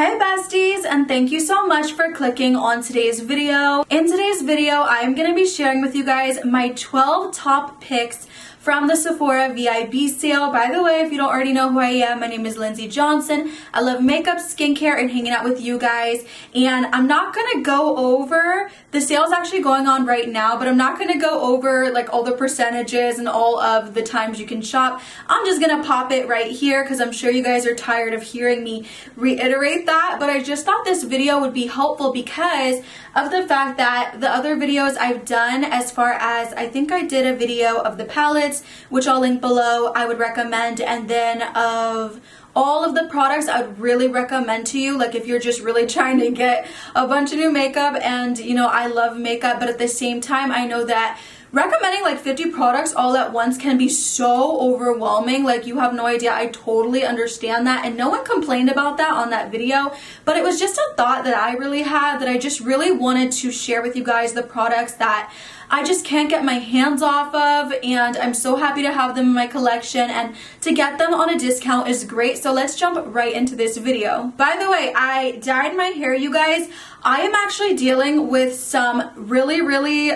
Hey besties, and thank you so much for clicking on today's video. In today's video, I'm going to be sharing with you guys my 12 top picks from the Sephora VIB sale. By the way, if you don't already know who I am, my name is Lindsay Johnson. I love makeup, skincare, and hanging out with you guys. And I'm not gonna go over, the sale's actually going on right now, but I'm not gonna go over like all the percentages and all of the times you can shop. I'm just gonna pop it right here because I'm sure you guys are tired of hearing me reiterate that. But I just thought this video would be helpful because of the fact that the other videos I've done, as far as I think I did a video of the palettes, which I'll link below, I would recommend, and then of all of the products I would really recommend to you, like if you're just really trying to get a bunch of new makeup. And you know, I love makeup, but at the same time I know that recommending like 50 products all at once can be so overwhelming. Like, you have no idea. I totally understand that, and no one complained about that on that video, but it was just a thought that I really had, that I just really wanted to share with you guys the products that I just can't get my hands off of, and I'm so happy to have them in my collection, and to get them on a discount is great. So let's jump right into this video. By the way, I dyed my hair, you guys. I am actually dealing with some really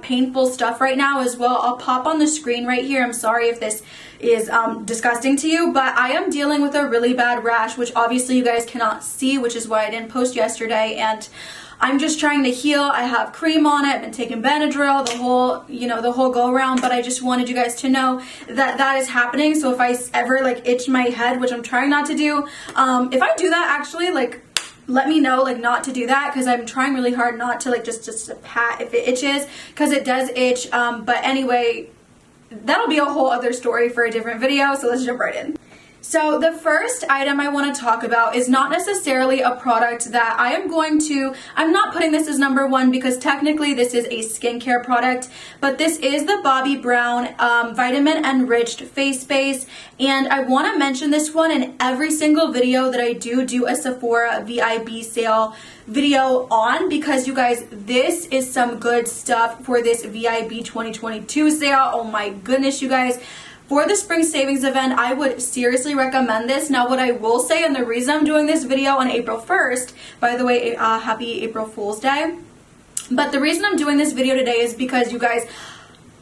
painful stuff right now as well. I'll pop on the screen right here. I'm sorry if this is disgusting to you, but I am dealing with a really bad rash, which obviously you guys cannot see, which is why I didn't post yesterday, and I'm just trying to heal. I have cream on it. I've been taking Benadryl, the whole go around, but I just wanted you guys to know that that is happening. So if I ever like itch my head, which I'm trying not to do, if I do that, actually, like, let me know, like, not to do that, because I'm trying really hard not to, like, just pat if it itches, because it does itch. But anyway, that'll be a whole other story for a different video, so let's jump right in. So the first item I want to talk about is not necessarily a product that I'm not putting this as number one because technically this is a skincare product, but this is the Bobbi Brown Vitamin Enriched Face Base, and I want to mention this one in every single video that I do a Sephora VIB sale video on, because you guys, this is some good stuff for this VIB 2022 sale. Oh my goodness, you guys. For the Spring Savings Event, I would seriously recommend this. Now, what I will say, and the reason I'm doing this video on April 1st, by the way, happy April Fool's Day, but the reason I'm doing this video today is because, you guys,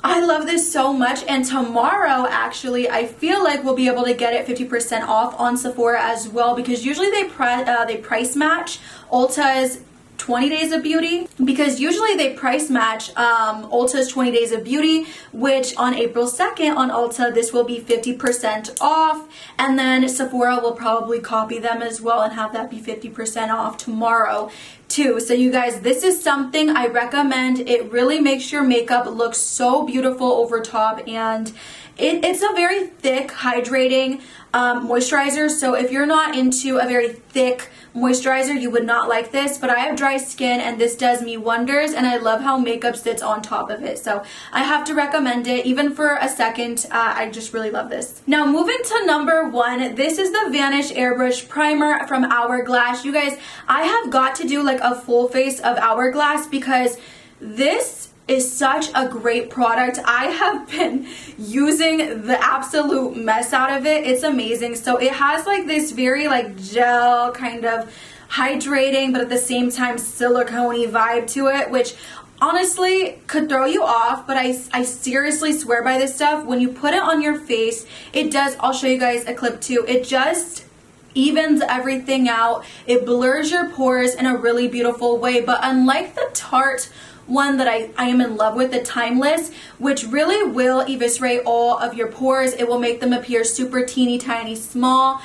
I love this so much, and tomorrow, actually, I feel like we'll be able to get it 50% off on Sephora as well, because usually they price match Ulta's 20 Days of Beauty, because usually they price match Ulta's 20 Days of Beauty, which on April 2nd on Ulta, this will be 50% off, and then Sephora will probably copy them as well and have that be 50% off tomorrow too. So you guys, this is something I recommend. It really makes your makeup look so beautiful over top, and it's a very thick, hydrating moisturizer. So if you're not into a very thick moisturizer, you would not like this, but I have dry skin and this does me wonders, and I love how makeup sits on top of it. So I have to recommend it, even for a second. I just really love this. Now, moving to number one, this is the Vanish Airbrush Primer from Hourglass. You guys, I have got to do like a full face of Hourglass because this is such a great product. I have been using the absolute mess out of it. It's amazing. So it has like this very like gel kind of hydrating, but at the same time silicone-y vibe to it, which honestly could throw you off, but I seriously swear by this stuff. When you put it on your face, it does, I'll show you guys a clip too, it just evens everything out. It blurs your pores in a really beautiful way. But unlike the Tarte one that I am in love with, the Timeless, which really will eviscerate all of your pores, it will make them appear super teeny tiny small.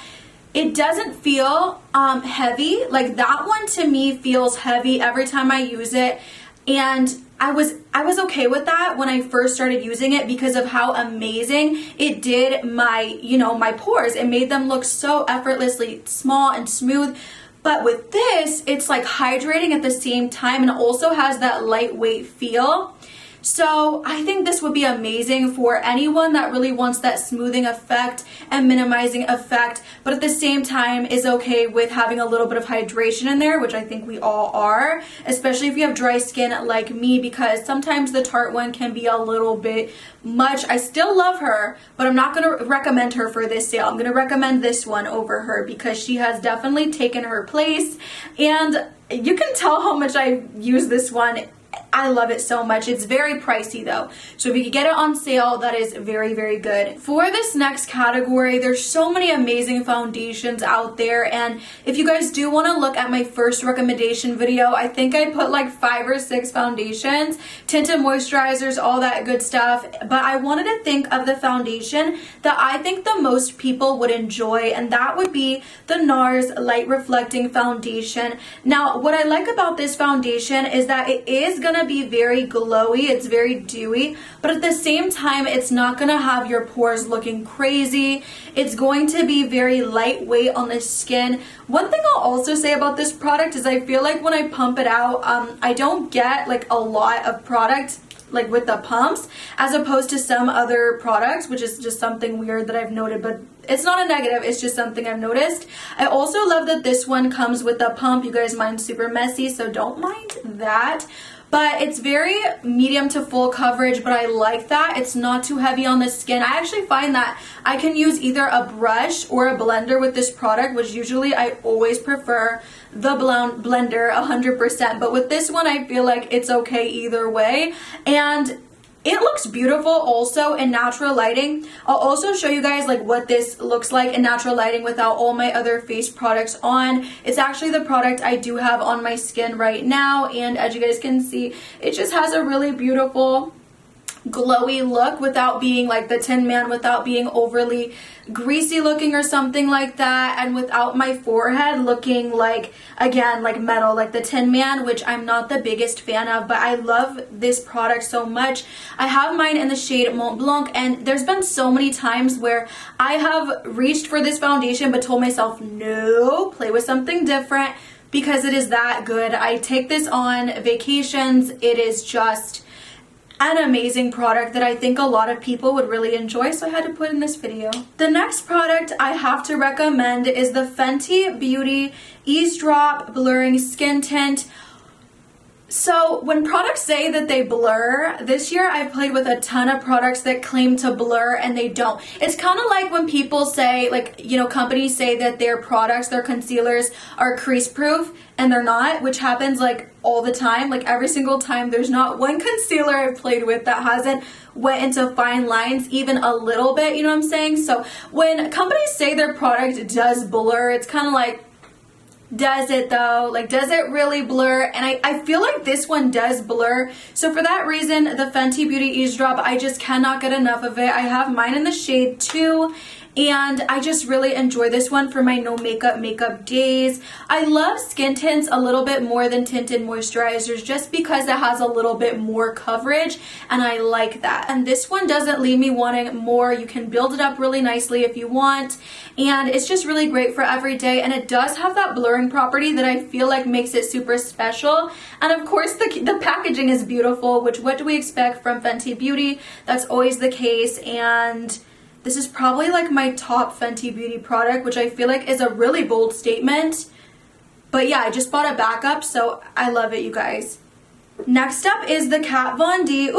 It doesn't feel heavy. Like, that one to me feels heavy every time I use it, and I was okay with that when I first started using it because of how amazing it did my pores. It made them look so effortlessly small and smooth. But with this, it's like hydrating at the same time, and it also has that lightweight feel. So I think this would be amazing for anyone that really wants that smoothing effect and minimizing effect, but at the same time is okay with having a little bit of hydration in there, which I think we all are, especially if you have dry skin like me, because sometimes the Tarte one can be a little bit much. I still love her, but I'm not going to recommend her for this sale. I'm going to recommend this one over her because she has definitely taken her place, and you can tell how much I use this one. I love it so much. It's very pricey though, so if you could get it on sale, that is very, very good. For this next category, there's so many amazing foundations out there, and if you guys do want to look at my first recommendation video, I think I put like 5 or 6 foundations, tinted moisturizers, all that good stuff, but I wanted to think of the foundation that I think the most people would enjoy, and that would be the NARS Light Reflecting Foundation. Now, what I like about this foundation is that it is gonna be very glowy, it's very dewy, but at the same time it's not gonna have your pores looking crazy. It's going to be very lightweight on the skin. One thing I'll also say about this product is I feel like when I pump it out, I don't get like a lot of product like with the pumps, as opposed to some other products, which is just something weird that I've noted, but it's not a negative, it's just something I've noticed. I also love that this one comes with a pump. You guys, mine's super messy, so don't mind that. But it's very medium to full coverage, but I like that. It's not too heavy on the skin. I actually find that I can use either a brush or a blender with this product, which usually I always prefer the blender 100%. But with this one, I feel like it's okay either way. And it looks beautiful also in natural lighting. I'll also show you guys like what this looks like in natural lighting without all my other face products on. It's actually the product I do have on my skin right now, and as you guys can see, it just has a really beautiful glowy look without being like the Tin Man, without being overly greasy looking or something like that, and without my forehead looking like, again, like metal, like the Tin Man, which I'm not the biggest fan of, but I love this product so much. I have mine in the shade Mont Blanc, and there's been so many times where I have reached for this foundation but told myself, no, play with something different, because it is that good. I take this on vacations. It is just an amazing product that I think a lot of people would really enjoy, so I had to put in this video. The next product I have to recommend is the Fenty Beauty Ease Drop Blurring Skin Tint. So when products say that they blur, this year I've played with a ton of products that claim to blur and they don't. It's kind of like when people say, like, you know, companies say that their products, their concealers are crease proof and they're not, which happens like all the time, like every single time. There's not one concealer I've played with that hasn't went into fine lines even a little bit, you know what I'm saying? So when companies say their product does blur, it's kind of like, does it though? Like, does it really blur? And I feel like this one does blur. So for that reason, the Fenty Beauty Ease Drop, I just cannot get enough of it. I have mine in the shade 2. And I just really enjoy this one for my no makeup days. I love skin tints a little bit more than tinted moisturizers just because it has a little bit more coverage, and I like that. And this one doesn't leave me wanting more. You can build it up really nicely if you want, and it's just really great for every day. And it does have that blurring property that I feel like makes it super special. And of course the packaging is beautiful, which what do we expect from Fenty Beauty? That's always the case. And this is probably like my top Fenty Beauty product, which I feel like is a really bold statement. But yeah, I just bought a backup, so I love it, you guys. Next up is the Kat Von D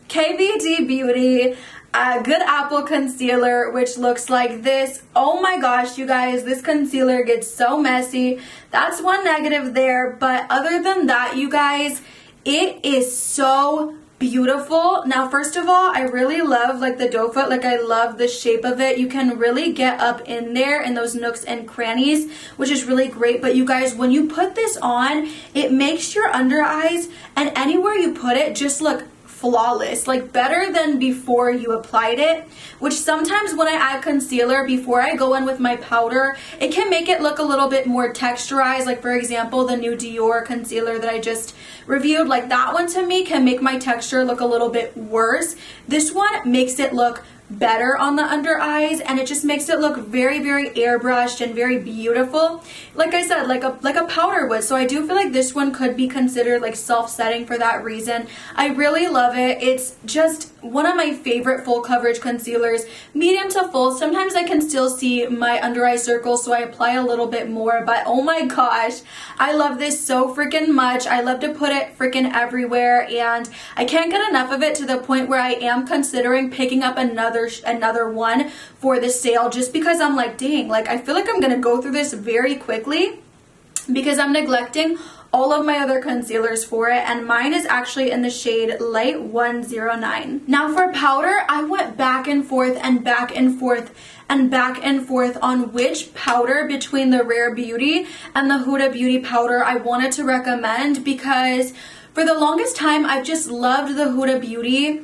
KVD Beauty Good Apple Concealer, which looks like this. Oh my gosh, you guys, this concealer gets so messy. That's one negative there, but other than that, you guys, it is so beautiful. Now, first of all, I really love like the doe foot. Like, I love the shape of it. You can really get up in there in those nooks and crannies, which is really great. But you guys, when you put this on, it makes your under eyes and anywhere you put it just look flawless, like better than before you applied it, which sometimes when I add concealer before I go in with my powder, it can make it look a little bit more texturized. Like, for example, the new Dior concealer that I just reviewed, like that one to me can make my texture look a little bit worse. This one makes it look better on the under eyes, and it just makes it look very, very airbrushed and very beautiful. like I said, like a powder would. So I do feel like this one could be considered like self-setting for that reason. I really love it. It's just one of my favorite full coverage concealers, medium to full. Sometimes I can still see my under eye circles, so I apply a little bit more, but oh my gosh, I love this so freaking much. I love to put it freaking everywhere, and I can't get enough of it to the point where I am considering picking up another one for the sale, just because I'm like, dang, like I feel like I'm gonna go through this very quickly because I'm neglecting all of my other concealers for it, and mine is actually in the shade Light 109. Now for powder, I went back and forth and back and forth and back and forth on which powder between the Rare Beauty and the Huda Beauty powder I wanted to recommend, because for the longest time I've just loved the Huda Beauty,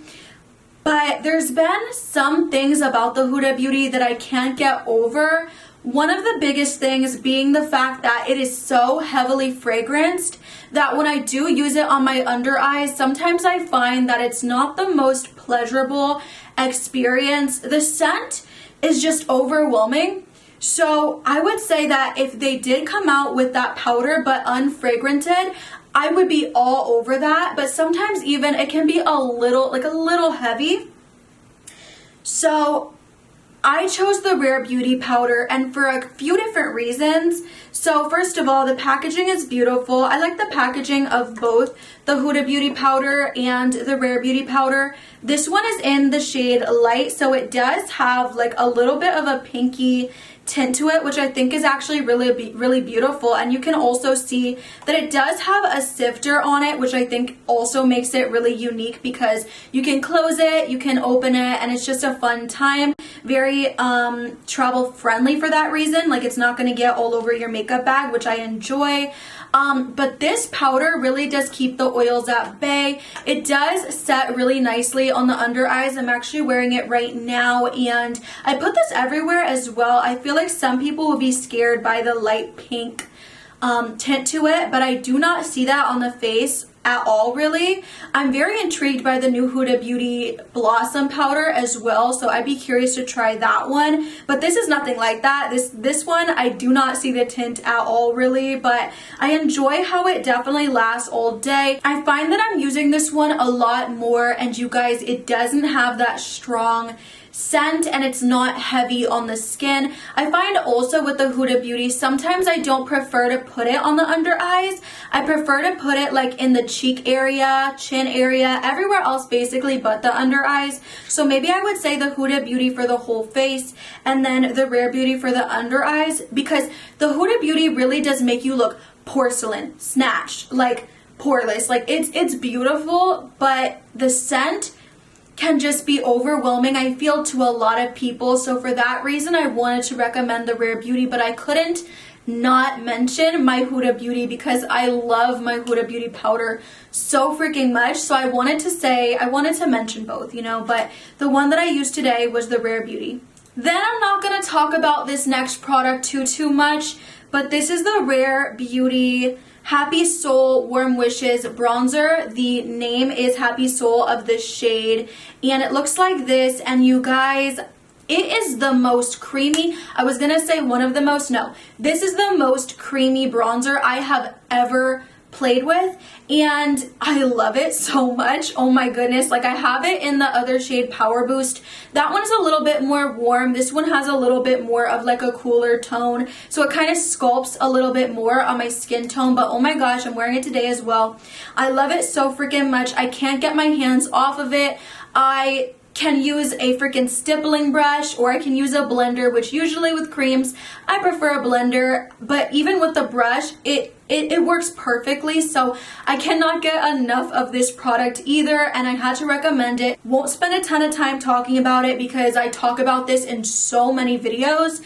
but there's been some things about the Huda Beauty that I can't get over. One of the biggest things being the fact that it is so heavily fragranced that when I do use it on my under eyes, sometimes I find that it's not the most pleasurable experience. The scent is just overwhelming. So I would say that if they did come out with that powder but unfragranted, I would be all over that. But sometimes even it can be a little heavy. So I chose the Rare Beauty powder, and for a few different reasons. So first of all, the packaging is beautiful. I like the packaging of both the Huda Beauty powder and the Rare Beauty powder. This one is in the shade Light, so it does have like a little bit of a pinky tint to it, which I think is actually really beautiful. And you can also see that it does have a sifter on it, which I think also makes it really unique because you can close it, you can open it, and it's just a fun time. Very travel friendly for that reason. Like, it's not going to get all over your makeup bag, which I enjoy. But this powder really does keep the oils at bay. It does set really nicely on the under eyes. I'm actually wearing it right now, and I put this everywhere as well. I feel like some people will be scared by the light pink tint to it, but I do not see that on the face at all, really. I'm very intrigued by the new Huda Beauty Blossom powder as well, so I'd be curious to try that one. But this is nothing like that. This one, I do not see the tint at all, really, but I enjoy how it definitely lasts all day. I find that I'm using this one a lot more, and you guys, it doesn't have that strong scent, and it's not heavy on the skin. I find also with the Huda Beauty, sometimes I don't prefer to put it on the under eyes. I prefer to put it like in the cheek area, chin area, everywhere else basically but the under eyes. So maybe I would say the Huda Beauty for the whole face and then the Rare Beauty for the under eyes, because the Huda Beauty really does make you look porcelain, snatched, like poreless. Like it's beautiful, but the scent can just be overwhelming, I feel, to a lot of people. So for that reason, I wanted to recommend the Rare Beauty, but I couldn't not mention my Huda Beauty because I love my Huda Beauty powder so freaking much. So I wanted to mention both, you know, but the one that I used today was the Rare Beauty. Then I'm not going to talk about this next product too much, but this is the Rare Beauty Happy Soul Warm Wishes bronzer. The name is Happy Soul of the shade, and it looks like this. And you guys, it is the most creamy, I was gonna say one of the most, no, this is the most creamy bronzer I have ever played with, and I love it so much. Oh my goodness, like I have it in the other shade Power Boost. That one's a little bit more warm. This one has a little bit more of like a cooler tone, so it kind of sculpts a little bit more on my skin tone. But oh my gosh, I'm wearing it today as well. I love it so freaking much. I can't get my hands off of it. I can use a freaking stippling brush, or I can use a blender, which usually with creams I prefer a blender, but even with the brush it works perfectly. So I cannot get enough of this product either, and I had to recommend it. Won't spend a ton of time talking about it because I talk about this in so many videos,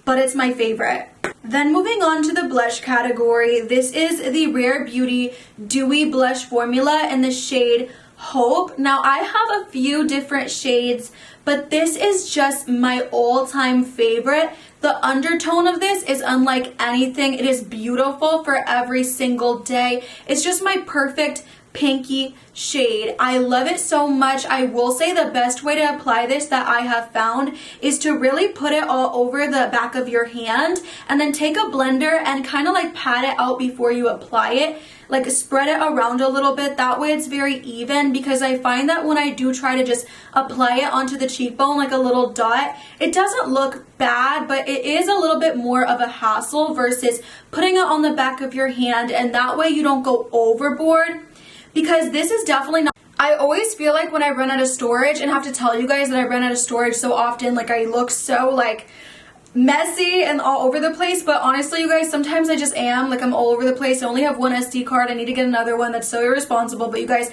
but it's my favorite. Then moving on to the blush category, this is the Rare Beauty Dewy Blush Formula in the shade Hope. Now I have a few different shades, but this is just my all-time favorite. The undertone of this is unlike anything. It is beautiful for every single day. It's just my perfect pinky shade. I love it so much. I will say the best way to apply this that I have found is to really put it all over the back of your hand and then take a blender and kind of like pat it out before you apply it. Like spread it around a little bit. That way it's very even, because I find that when I do try to just apply it onto the cheekbone like a little dot, it doesn't look bad, but it is a little bit more of a hassle versus putting it on the back of your hand, and that way you don't go overboard. Because this is definitely not, I always feel like when I run out of storage, and have to tell you guys that I run out of storage so often, like I look so like messy and all over the place, but honestly you guys, sometimes I just am, like I'm all over the place. I only have one SD card, I need to get another one. That's so irresponsible. But you guys,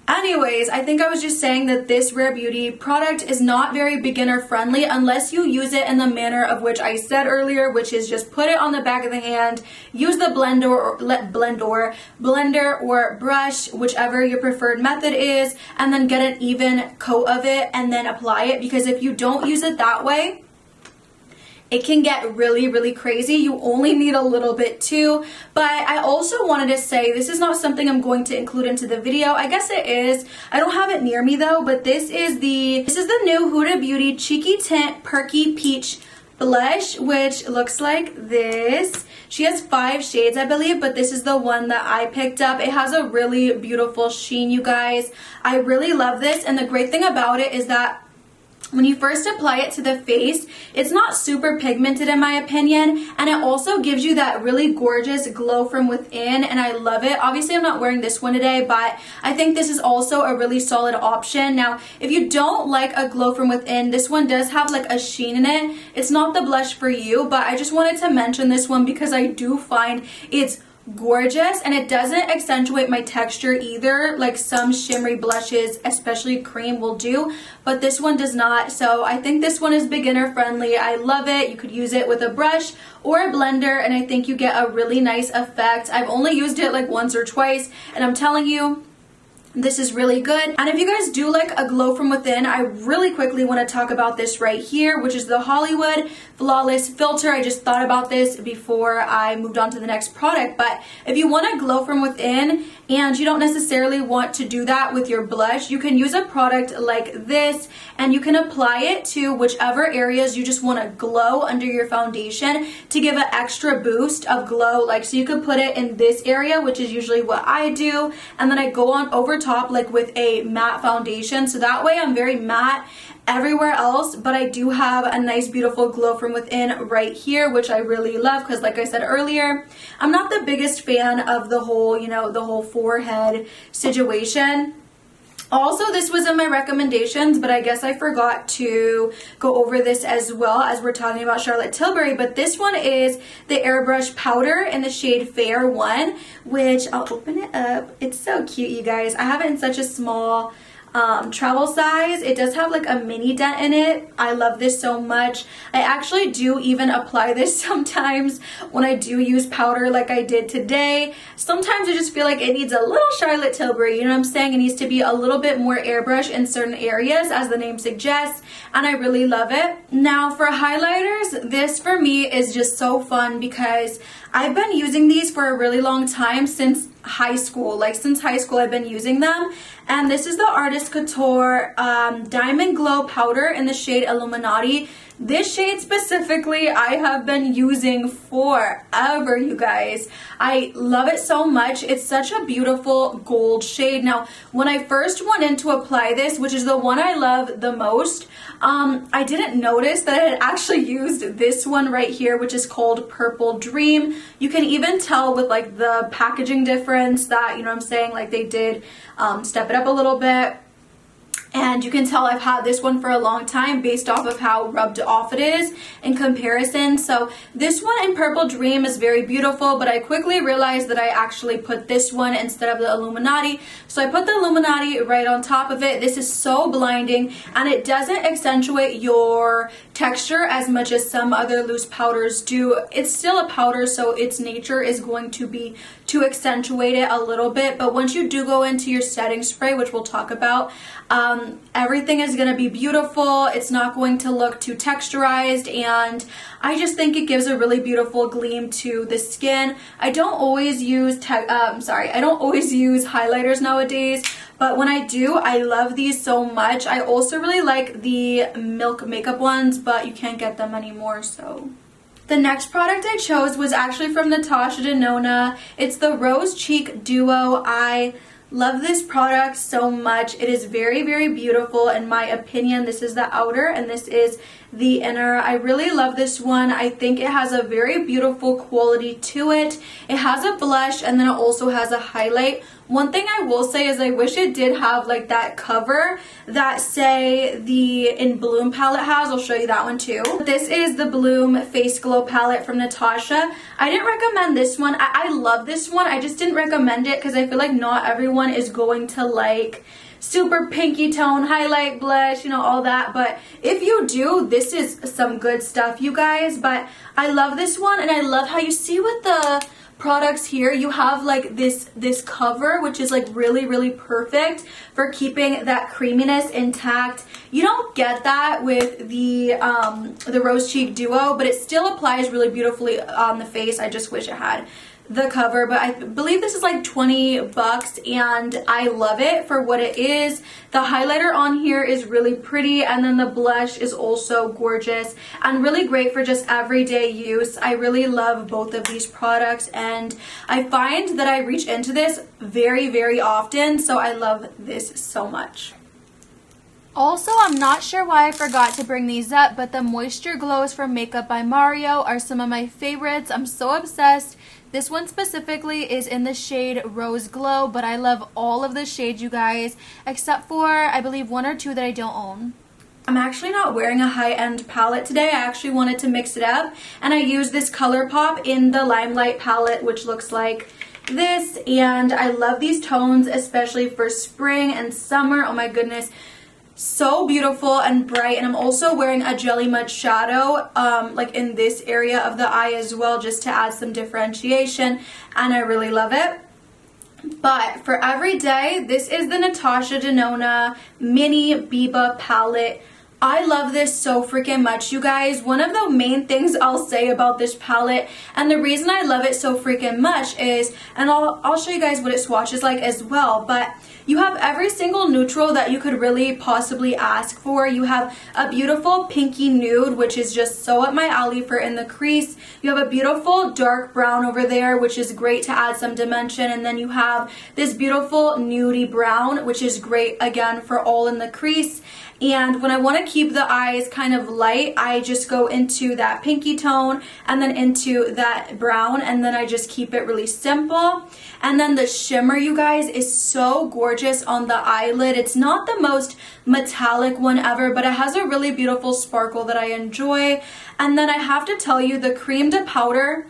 anyways, I think I was just saying that this Rare Beauty product is not very beginner friendly unless you use it in the manner of which I said earlier, which is just put it on the back of the hand, use the blender or brush, whichever your preferred method is, and then get an even coat of it and then apply it. Because if you don't use it that way, it can get really, really crazy. You only need a little bit too. But I also wanted to say, this is not something I'm going to include into the video. I guess it is. I don't have it near me though, but this is the new Huda Beauty Cheeky Tint Perky Peach blush, which looks like this. She has 5 shades, I believe, but this is the one that I picked up. It has a really beautiful sheen, you guys. I really love this, and the great thing about it is that when you first apply it to the face, it's not super pigmented in my opinion, and it also gives you that really gorgeous glow from within, and I love it. Obviously I'm not wearing this one today, but I think this is also a really solid option. Now, if you don't like a glow from within, this one does have like a sheen in it. It's not the blush for you, but I just wanted to mention this one because I do find it's gorgeous, and it doesn't accentuate my texture either like some shimmery blushes, especially cream, will do, but this one does not. So I think this one is beginner friendly. I love it. You could use it with a brush or a blender, and I think you get a really nice effect. I've only used it like once or twice, and I'm telling you, this is really good. And if you guys do like a glow from within, I really quickly want to talk about this right here, which is the Hollywood Flawless Filter. I just thought about this before I moved on to the next product, but if you want to glow from within and you don't necessarily want to do that with your blush, you can use a product like this, and you can apply it to whichever areas you just want to glow under your foundation to give an extra boost of glow. Like, so you could put it in this area, which is usually what I do, and then I go on over top like with a matte foundation, so that way I'm very matte everywhere else, but I do have a nice beautiful glow from within right here, which I really love because, like I said earlier, I'm not the biggest fan of the whole, you know, the whole forehead situation. Also, this was in my recommendations, but I guess I forgot to go over this as well as we're talking about Charlotte Tilbury. But this one is the Airbrush Powder in the shade Fair 1, which I'll open it up. It's so cute, you guys. I have it in such a small travel size. It does have like a mini dent in it. I love this so much. I actually do even apply this sometimes when I do use powder like I did today. Sometimes I just feel like it needs a little Charlotte Tilbury, you know what I'm saying? It needs to be a little bit more airbrush in certain areas, as the name suggests, and I really love it. Now for highlighters, this for me is just so fun because I've been using these for a really long time, since high school. Like since high school I've been using them, and this is the Artist Couture Diamond Glow Powder in the shade Illuminati. This shade specifically I have been using forever, you guys. I love it so much. It's such a beautiful gold shade. Now, when I first went in to apply this, which is the one I love the most, I didn't notice that I had actually used this one right here, which is called Purple Dream. You can even tell with like the packaging difference that, you know what I'm saying, like they did step it up a little bit. And you can tell I've had this one for a long time based off of how rubbed off it is in comparison. So this one in Purple Dream is very beautiful, but I quickly realized that I actually put this one instead of the Illuminati. So I put the Illuminati right on top of it. This is so blinding, and it doesn't accentuate your texture as much as some other loose powders do. It's still a powder, so its nature is going to be to accentuate it a little bit, but once you do go into your setting spray, which we'll talk about, everything is going to be beautiful. It's not going to look too texturized, and I just think it gives a really beautiful gleam to the skin. I don't always use highlighters nowadays, but when I do, I love these so much. I also really like the Milk makeup ones, but you can't get them anymore, so. The next product I chose was actually from Natasha Denona. It's the Rose Cheek Duo. I love this product so much. It is very, very beautiful in my opinion. This is the outer and this is the inner. I really love this one. I think it has a very beautiful quality to it. It has a blush and then it also has a highlight. One thing I will say is I wish it did have like that cover that say the In Bloom palette has. I'll show you that one too. This is the Bloom Face Glow palette from Natasha. I didn't recommend this one. I love this one. I just didn't recommend it because I feel like not everyone is going to like super pinky tone, highlight, blush, you know, all that. But if you do, this is some good stuff, you guys. But I love this one, and I love how you see with the products here, you have like this cover, which is like really, really perfect for keeping that creaminess intact. You don't get that with the Rose Cheek Duo, but it still applies really beautifully on the face. I just wish it had the cover, but I believe this is like 20 bucks and I love it for what it is. The highlighter on here is really pretty, and then the blush is also gorgeous and really great for just everyday use. I really love both of these products, and I find that I reach into this very, very often, so I love this so much. Also, I'm not sure why I forgot to bring these up, but the Moisture Glows from Makeup by Mario are some of my favorites. I'm so obsessed. This one specifically is in the shade Rose Glow, but I love all of the shades, you guys, except for, I believe, one or two that I don't own. I'm actually not wearing a high-end palette today. I actually wanted to mix it up, and I used this ColourPop in the Limelight palette, which looks like this, and I love these tones, especially for spring and summer. Oh my goodness. So beautiful and bright. And I'm also wearing a Jelly Mud shadow like in this area of the eye as well, just to add some differentiation, and I really love it. But for everyday, this is the Natasha Denona Mini Biba palette. I love this so freaking much, you guys. One of the main things I'll say about this palette, and the reason I love it so freaking much is, and I'll show you guys what it swatches like as well, but you have every single neutral that you could really possibly ask for. You have a beautiful pinky nude, which is just so up my alley for in the crease. You have a beautiful dark brown over there, which is great to add some dimension. And then you have this beautiful nudie brown, which is great again for all in the crease. And when I want to keep the eyes kind of light, I just go into that pinky tone and then into that brown, and then I just keep it really simple. And then the shimmer, you guys, is so gorgeous on the eyelid. It's not the most metallic one ever, but it has a really beautiful sparkle that I enjoy. And then I have to tell you, the cream to powder,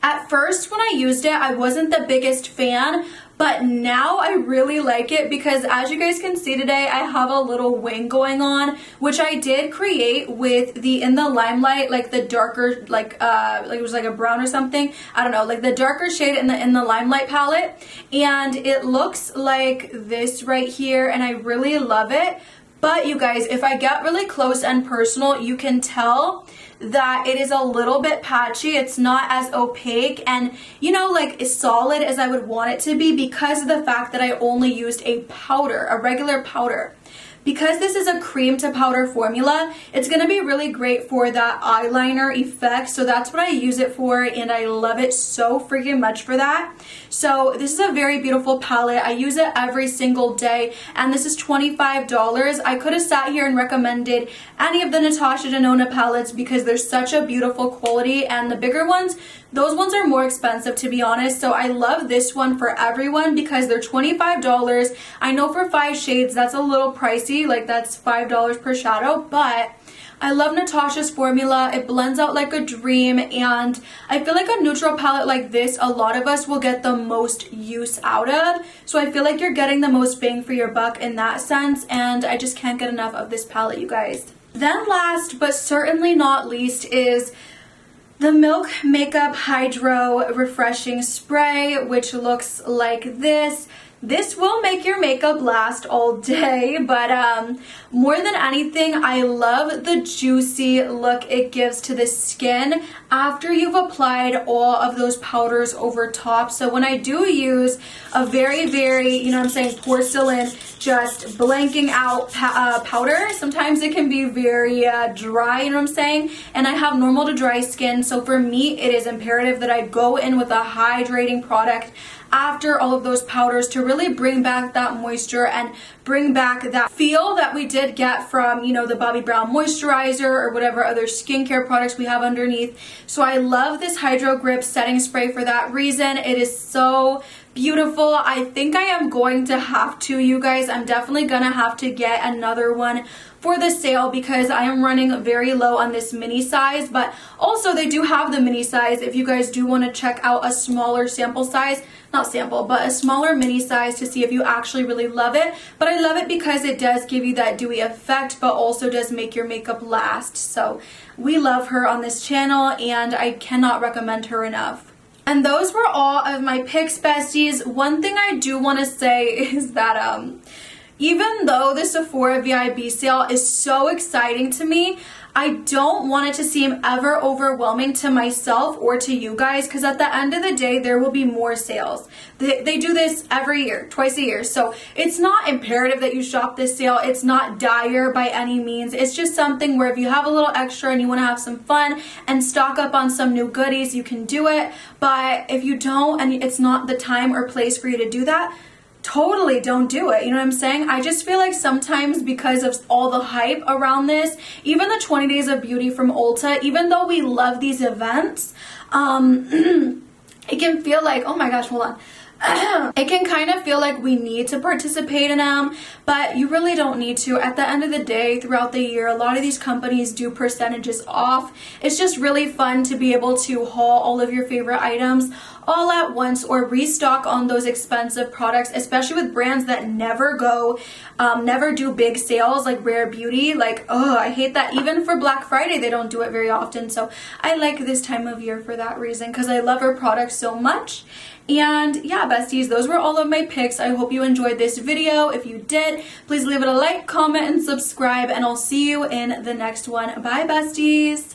at first when I used it, I wasn't the biggest fan, but now I really like it because, as you guys can see today, I have a little wing going on, which I did create with the in the Limelight, like the darker, like it was like a brown or something. I don't know, like the darker shade in the Limelight palette, and it looks like this right here, and I really love it. But you guys, if I get really close and personal, you can tell that it is a little bit patchy. It's not as opaque and, you know, like as solid as I would want it to be, because of the fact that I only used a powder, a regular powder. Because this is a cream to powder formula, it's going to be really great for that eyeliner effect. So that's what I use it for, and I love it so freaking much for that. So this is a very beautiful palette. I use it every single day, and this is $25. I could have sat here and recommended any of the Natasha Denona palettes because they're such a beautiful quality, and the bigger ones, those ones are more expensive, to be honest. So I love this one for everyone because they're $25. I know for 5 shades that's a little pricey, like that's $5 per shadow, but I love Natasha's formula. It blends out like a dream, and I feel like a neutral palette like this, a lot of us will get the most use out of. So I feel like you're getting the most bang for your buck in that sense, and I just can't get enough of this palette, you guys. Then last but certainly not least is the Milk Makeup Hydro Refreshing Spray, which looks like this. This will make your makeup last all day, but more than anything, I love the juicy look it gives to the skin after you've applied all of those powders over top. So when I do use a very, you know what I'm saying, porcelain, just blanking out powder, sometimes it can be very dry, you know what I'm saying? And I have normal to dry skin, so for me, it is imperative that I go in with a hydrating product after all of those powders to really bring back that moisture and bring back that feel that we did get from, you know, the Bobbi Brown moisturizer or whatever other skincare products we have underneath. So I love this Hydro Grip setting spray for that reason. It is so beautiful. I think I am going to have to, you guys, I'm definitely gonna have to get another one for the sale because I am running very low on this mini size, but also they do have the mini size if you guys do want to check out a smaller sample size, not sample, but a smaller mini size to see if you actually really love it. But I love it because it does give you that dewy effect, but also does make your makeup last. So we love her on this channel and I cannot recommend her enough. And those were all of my picks, besties. One thing I do want to say is that even though the Sephora VIB sale is so exciting to me, I don't want it to seem ever overwhelming to myself or to you guys, because at the end of the day, there will be more sales. They do this every year, twice a year. So it's not imperative that you shop this sale. It's not dire by any means. It's just something where if you have a little extra and you want to have some fun and stock up on some new goodies, you can do it. But if you don't and it's not the time or place for you to do that, totally don't do it. You know what I'm saying? I just feel like sometimes because of all the hype around this, even the 20 Days of Beauty from Ulta, even though we love these events, it can feel like, oh my gosh, hold on. It can kind of feel like we need to participate in them, but you really don't need to. At the end of the day, throughout the year, a lot of these companies do percentages off. It's just really fun to be able to haul all of your favorite items all at once or restock on those expensive products, especially with brands that never do big sales like Rare Beauty. Like, oh, I hate that. Even for Black Friday, they don't do it very often. So I like this time of year for that reason because I love her products so much. And yeah, besties, those were all of my picks. I hope you enjoyed this video. If you did, please leave it a like, comment, and subscribe, and I'll see you in the next one. Bye, besties.